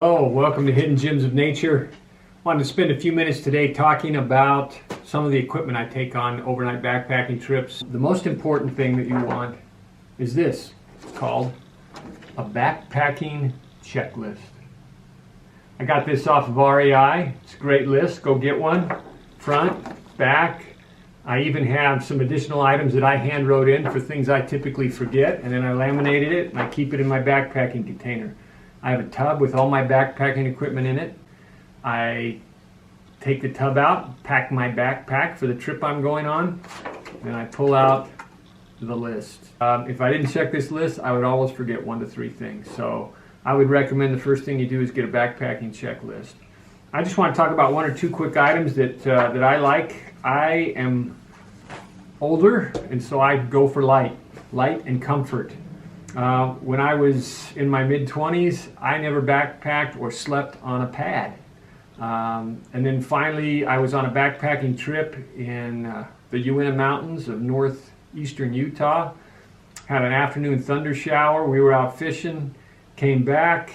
Oh, welcome to Hidden Gems of Nature. Wanted to spend a few minutes today talking about some of the equipment I take on overnight backpacking trips. The most important thing that you want is this. It's called a backpacking checklist. I got this off of REI. It's a great list. Go get one. Front, back. I even have some additional items that I hand wrote in for things I typically forget, and then I laminated it and I keep it in my backpacking container. I have a tub with all my backpacking equipment in it. I take the tub out, pack my backpack for the trip I'm going on, and I pull out the list. If I didn't check this list, I would always forget 1 to 3 things. So I would recommend the first thing you do is get a backpacking checklist. I just want to talk about 1 or 2 quick items that I like. I am older, and so I go for light and comfort. When I was in my mid-20s, I never backpacked or slept on a pad. And then finally, I was on a backpacking trip in the Uinta Mountains of northeastern Utah. Had an afternoon thunder shower. We were out fishing, came back.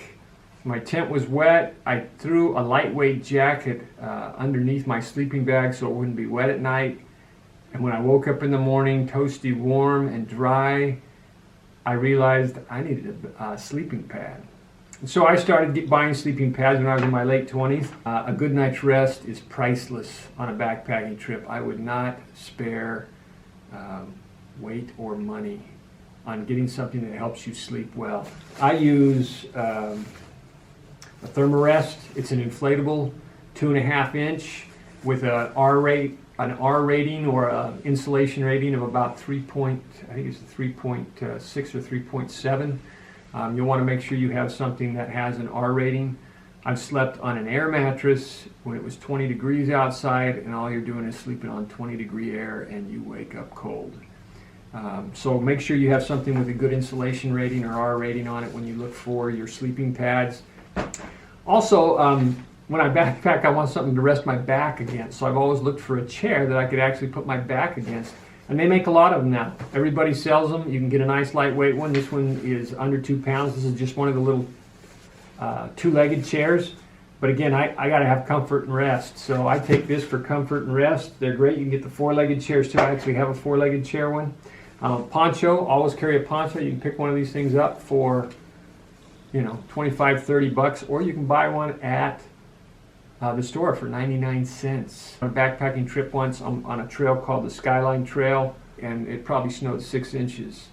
My tent was wet. I threw a lightweight jacket underneath my sleeping bag so it wouldn't be wet at night. And when I woke up in the morning, toasty, warm, and dry, I realized I needed a sleeping pad. And so I started buying sleeping pads when I was in my late 20s. A good night's rest is priceless on a backpacking trip. I would not spare weight or money on getting something that helps you sleep well. I use a Thermarest. It's an inflatable 2.5 inch with an R rating or an insulation rating of about 3.6 or 3.7. You'll want to make sure you have something that has an R rating. I've slept on an air mattress when it was 20 degrees outside, and all you're doing is sleeping on 20-degree air and you wake up cold. So make sure you have something with a good insulation rating or R rating on it when you look for your sleeping pads. Also, when I backpack, I want something to rest my back against, so I've always looked for a chair that I could actually put my back against. And they make a lot of them now. Everybody sells them. You can get a nice lightweight one. This one is under 2 pounds. This is just one of the little 2-legged chairs. But again, I got to have comfort and rest, so I take this for comfort and rest. They're great. You can get the 4-legged chairs too. I actually have a 4-legged chair one. Poncho, always carry a poncho. You can pick one of these things up for, $25-30, or you can buy one at the store for 99 cents. On a backpacking trip once, I'm on a trail called the Skyline Trail, and it probably snowed 6 inches.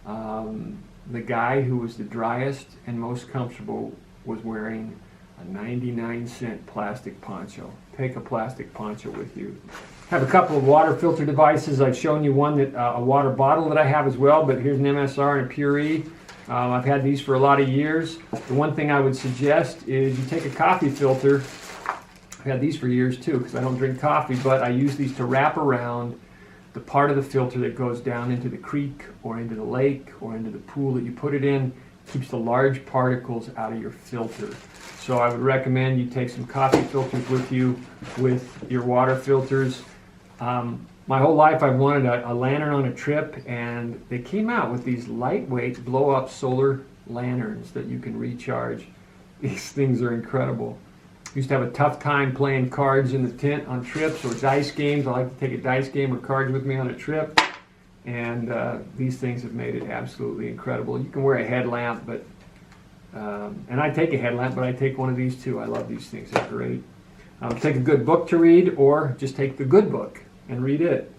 The guy who was the driest and most comfortable was wearing a 99-cent plastic poncho. Take a plastic poncho with you. I have a couple of water filter devices. I've shown you one, that a water bottle that I have as well, but here's an MSR and a Puree. I've had these for a lot of years. The one thing I would suggest is you take a coffee filter. I've had these for years too because I don't drink coffee, but I use these to wrap around the part of the filter that goes down into the creek or into the lake or into the pool that you put it in. It keeps the large particles out of your filter. So I would recommend you take some coffee filters with you with your water filters. My whole life I've wanted a lantern on a trip, and they came out with these lightweight blow-up solar lanterns that you can recharge. These things are incredible. Used to have a tough time playing cards in the tent on trips or dice games. I like to take a dice game or cards with me on a trip, and these things have made it absolutely incredible. You can wear a headlamp, but and I take a headlamp, but I take one of these too. I love these things. They're great. Take a good book to read, or just take the good book and read it.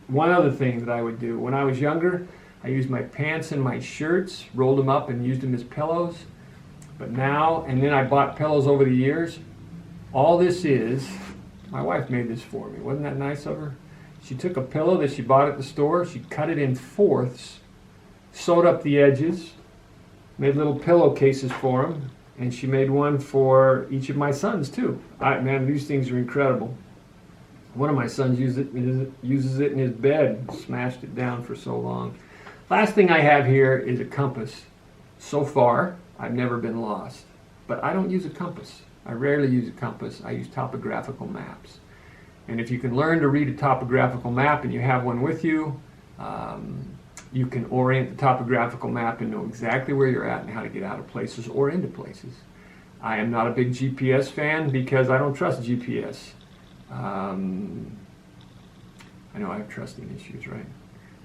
One other thing that I would do, when I was younger, I used my pants and my shirts, rolled them up and used them as pillows. But now, and then I bought pillows over the years. All this is, my wife made this for me. Wasn't that nice of her? She took a pillow that she bought at the store, she cut it in fourths, sewed up the edges, made little pillowcases for them, and she made one for each of my sons too. Man, these things are incredible. One of my sons uses it in his bed, smashed it down for so long. Last thing I have here is a compass. So far, I've never been lost, but I don't use a compass. I rarely use a compass. I use topographical maps. And if you can learn to read a topographical map and you have one with you, you can orient the topographical map and know exactly where you're at and how to get out of places or into places. I am not a big GPS fan because I don't trust GPS. I know I have trusting issues, right?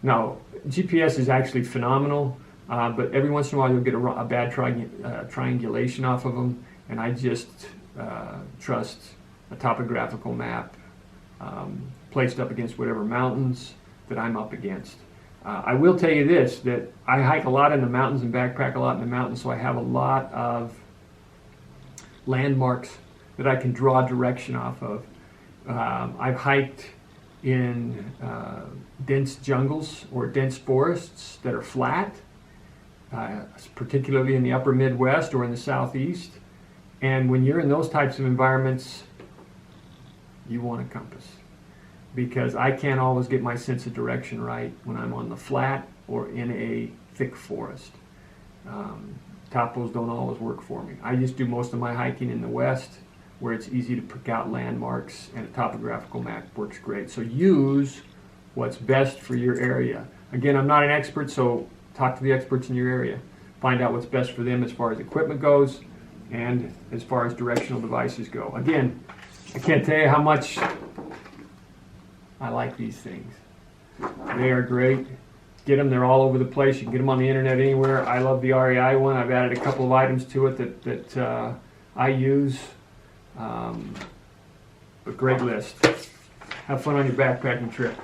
Now, GPS is actually phenomenal, but every once in a while you'll get a bad triangulation off of them, and I just trust a topographical map placed up against whatever mountains that I'm up against. I will tell you this, that I hike a lot in the mountains and backpack a lot in the mountains, so I have a lot of landmarks that I can draw direction off of. I've hiked in dense jungles or dense forests that are flat, particularly in the upper Midwest or in the Southeast. And when you're in those types of environments, you want a compass, because I can't always get my sense of direction right when I'm on the flat or in a thick forest. Topos don't always work for me. I just do most of my hiking in the West, where it's easy to pick out landmarks, and a topographical map works great. So use what's best for your area. Again, I'm not an expert, so talk to the experts in your area. Find out what's best for them as far as equipment goes and as far as directional devices go. Again, I can't tell you how much I like these things. They are great. Get them, they're all over the place. You can get them on the internet anywhere. I love the REI one. I've added a couple of items to it that I use. But great list. Have fun on your backpacking trip.